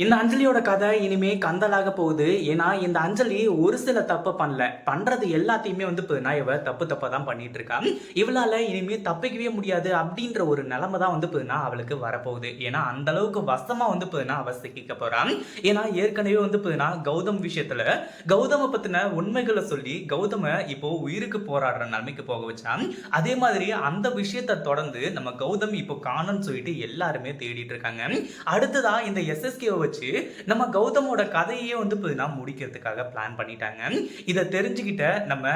இந்த அஞ்சலியோட கதை இனிமே கந்தலாக போகுது. ஏன்னா, இந்த அஞ்சலி ஒரு சில தப்பு பண்ணல. பண்றது எல்லாத்தையுமே பார்த்தீங்கன்னா, இவ தப்பு தப்பா தான் பண்ணிட்டு இருக்கா. இவளால இனிமே தப்பிக்கவே முடியாது அப்படின்ற ஒரு நிலைமை தான் பார்த்தீங்கன்னா, அவளுக்கு வரப்போகுது. ஏன்னா, அந்த அளவுக்கு வசமா பார்த்தீங்கன்னா, அவ சிக்கிக்க போறா. ஏன்னா, ஏற்கனவே பார்த்தீங்கன்னா, கௌதம் விஷயத்துல கௌதம பத்தின உண்மைகள சொல்லி, கௌதம இப்போ உயிருக்கு போராடுற நிலைமைக்கு போக வச்சா. அதே மாதிரி அந்த விஷயத்த தொடர்ந்து நம்ம கௌதம் இப்போ காணோம்னு சொல்லிட்டு எல்லாருமே தேடிட்டு இருக்காங்க. அடுத்ததா இந்த எஸ்எஸ்கேவை வச்சு நம்ம கௌதமோட கதையே பார்த்தீங்கன்னா முடிக்கிறதுக்காக பிளான் பண்ணிட்டாங்க. இதை தெரிஞ்சுக்கிட்ட நம்ம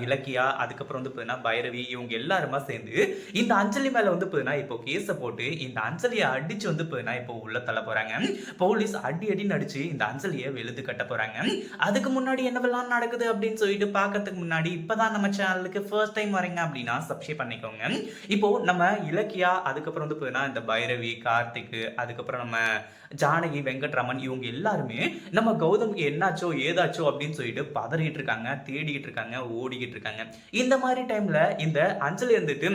இலக்கியா, அதுக்கப்புறம் பார்த்தீங்கன்னா பைரவி, இவங்க எல்லாருமா சேர்ந்து இந்த அஞ்சலி மேல பார்த்தீங்கன்னா இப்போ கேஸ போட்டு இந்த அஞ்சலியை அடிச்சு பார்த்தீங்கன்னா இப்போ உள்ள தள்ள போறாங்க. போலீஸ் அடி அடின்னு அடிச்சு இந்த அஞ்சலியை வெளுத்து கட்ட போறாங்க. அதுக்கு முன்னாடி என்னவெல்லாம் நடக்குது அப்படின்னு சொல்லிட்டு பார்க்கறதுக்கு முன்னாடி இப்பதான் நம்ம சேனலுக்கு ஃபர்ஸ்ட் டைம் வரீங்க அப்படின்னா சப்ஸ்கிரைப் பண்ணிக்கோங்க. இப்போ நம்ம இலக்கியா, அதுக்கப்புறம் பார்த்தீங்கன்னா இந்த பைரவி, கார்த்திக், அதுக்கப்புறம் நம்ம ஜானகி, வெங்கட்ராமன், இவங்க எல்லாருமே நம்ம கௌதம்க்கு என்னாச்சோ ஏதாச்சோ அப்படின்னு சொல்லிட்டு பதறிட்டு இருக்காங்க, தேடிக்கிட்டு இருக்காங்க, ஓடிக்கிட்டு இருக்காங்க. இந்த மாதிரி டைம்ல இந்த அஞ்சலி இருந்துட்டு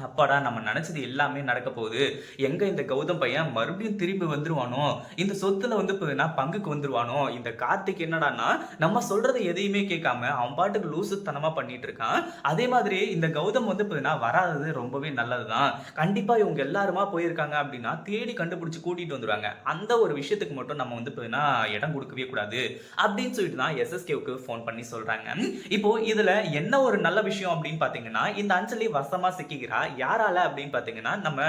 அப்பாடா நம்ம நினைச்சது எல்லாமே நடக்க போகுது. எங்க இந்த கௌதம் பையன் மறுபடியும் திரும்பி வந்துருவானோ, இந்த சொத்துல பார்த்தீங்கன்னா பங்குக்கு வந்துருவானோ, இந்த கார்த்திக் என்னடான்னா நம்ம சொல்றதை எதையுமே கேட்காம அவன் பாட்டுக்கு லூசுத்தனமா பண்ணிட்டு இருக்கான். அதே மாதிரி இந்த கௌதம் பார்த்தீங்கன்னா வராதது ரொம்பவே நல்லதுதான். கண்டிப்பா இவங்க எல்லாருமா போயிருக்காங்க அப்படின்னா தேடி கண்டுபிடிச்சு கூட்டிட்டு வந்துருவாங்க. அந்த ஒரு விஷயத்துக்கு மட்டும் நம்ம பார்த்தீங்கன்னா இடம் கொடுக்கவே கூடாது அப்படின்னு சொல்லிட்டு தான் எஸ்எஸ்கேவுக்கு ஃபோன் பண்ணி சொல்றாங்க. இப்போ இதுல என்ன ஒரு நல்ல விஷயம் அப்படின்னு பாத்தீங்கன்னா, இந்த அஞ்சலி வசமா சிக்கிக்கிறா. யாரால அப்படின்னு பாத்தீங்கன்னா, நம்ம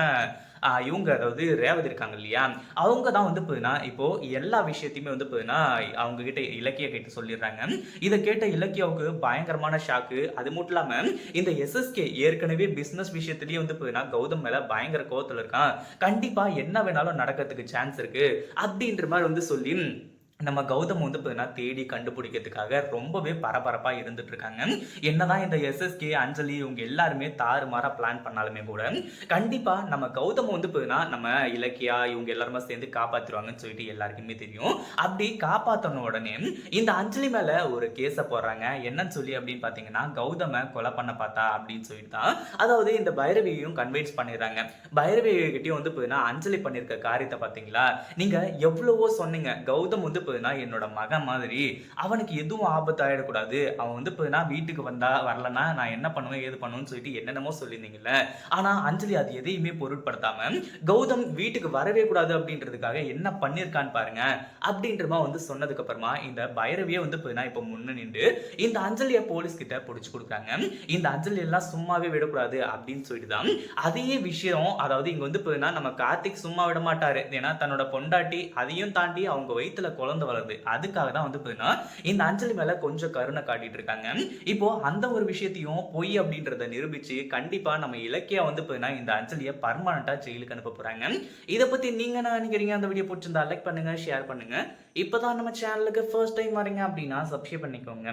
இவங்க அதாவது ரேவதி இருக்காங்க இல்லையா, அவங்க தான் பார்த்தீங்கன்னா இப்போ எல்லா விஷயத்தையுமே பார்த்தீங்கன்னா அவங்க கிட்ட இலக்கிய கிட்ட சொல்லிடுறாங்க. இதை கேட்ட இலக்கியாவுக்கு பயங்கரமான ஷாக்கு. அது மட்டும் இல்லாம இந்த எஸ்எஸ்கே ஏற்கனவே பிசினஸ் விஷயத்திலேயே பார்த்தீங்கன்னா கௌதம் மேல பயங்கர கோவத்துல இருக்கான். கண்டிப்பா என்ன வேணாலும் நடக்கிறதுக்கு சான்ஸ் இருக்கு அப்படின்ற மாதிரி சொல்லி நம்ம கௌதம் பார்த்தீங்கன்னா தேடி கண்டுபிடிக்கிறதுக்காக ரொம்பவே பரபரப்பா இருந்துட்டு இருக்காங்க. என்னதான் இந்த எஸ்எஸ்கே, அஞ்சலி இவங்க எல்லாருமே தாறுமாறா பிளான் பண்ணாலுமே கூட கண்டிப்பா நம்ம கௌதம் பார்த்தீங்கன்னா நம்ம இலக்கியா இவங்க எல்லாருமே சேர்ந்து காப்பாத்திடுவாங்கன்னு சொல்லிட்டு எல்லாருக்குமே தெரியும். அப்படி காப்பாத்தின உடனே இந்த அஞ்சலி மேல ஒரு கேஸ போடுறாங்க. என்னன்னு சொல்லி அப்படின்னு பாத்தீங்கன்னா, கௌதம கொலை பண்ண பார்த்தா அப்படின்னு சொல்லிட்டு தான். அதாவது இந்த பைரவியையும் கன்வின்ஸ் பண்ணிடுறாங்க. பைரவி கிட்டயும் பார்த்தீங்கன்னா அஞ்சலி பண்ணிருக்க காரியத்தை பாத்தீங்களா, நீங்க எவ்வளவோ சொன்னீங்க, கௌதம் என்னோட மகன் மாதிரி, அவனுக்கு எதுவும் ஆபத்து ஆயிடக்கூடாது, அவன் வீட்டுக்கு வந்தா வரலன்னா நான் என்ன பண்ணுவேன் ஏது பண்ணுவேன்னு சொல்லிட்டு என்னென்னமோ சொல்லியிருந்தீங்கல்ல. ஆனா அஞ்சலி அது எதையுமே பொருட்படுத்தாம கௌதம் வீட்டுக்கு வரவே கூடாது அப்படின்றதுக்காக என்ன பண்ணிருக்கான்னு பாருங்க அப்படின்றமா சொன்னதுக்கு அப்புறமா இந்த பைரவியே இப்போ முன்ன நின்று இந்த அஞ்சலியை போலீஸ் கிட்ட பிடிச்சு கொடுக்குறாங்க. இந்த அஞ்சலி எல்லாம் சும்மாவே விடக்கூடாது அப்படின்னு சொல்லிட்டு தான் அதே விஷயம். அதாவது இங்க நம்ம கார்த்திக் சும்மா விட மாட்டாரு. ஏன்னா தன்னோட பொண்டாட்டி அதையும் தாண்டி அவங்க வயிற்றுல குழந்தை வருது. அதுக்காக தான் இந்த அஞ்சலி மேல கொஞ்சம் கருணை காட்டிட்டு இருக்காங்க. இப்போ அந்த ஒரு விஷயத்தையும் பொய் அப்படின்றத நிரூபிச்சு கண்டிப்பா நம்ம இலக்கியா இந்த அஞ்சலியை பர்மனண்டா ஜெயிலுக்கு அனுப்ப போறாங்க. இத பத்தி நீங்க என்ன நினைக்கிறீங்க? அந்த வீடியோ பிடிச்சிருந்தா லைக் பண்ணுங்க, ஷேர் பண்ணுங்க. இப்பதான் நம்ம சேனலுக்கு ஃபர்ஸ்ட் டைம் வரீங்க அப்படின்னா சப்ஸ்கிரைப் பண்ணிக்கோங்க.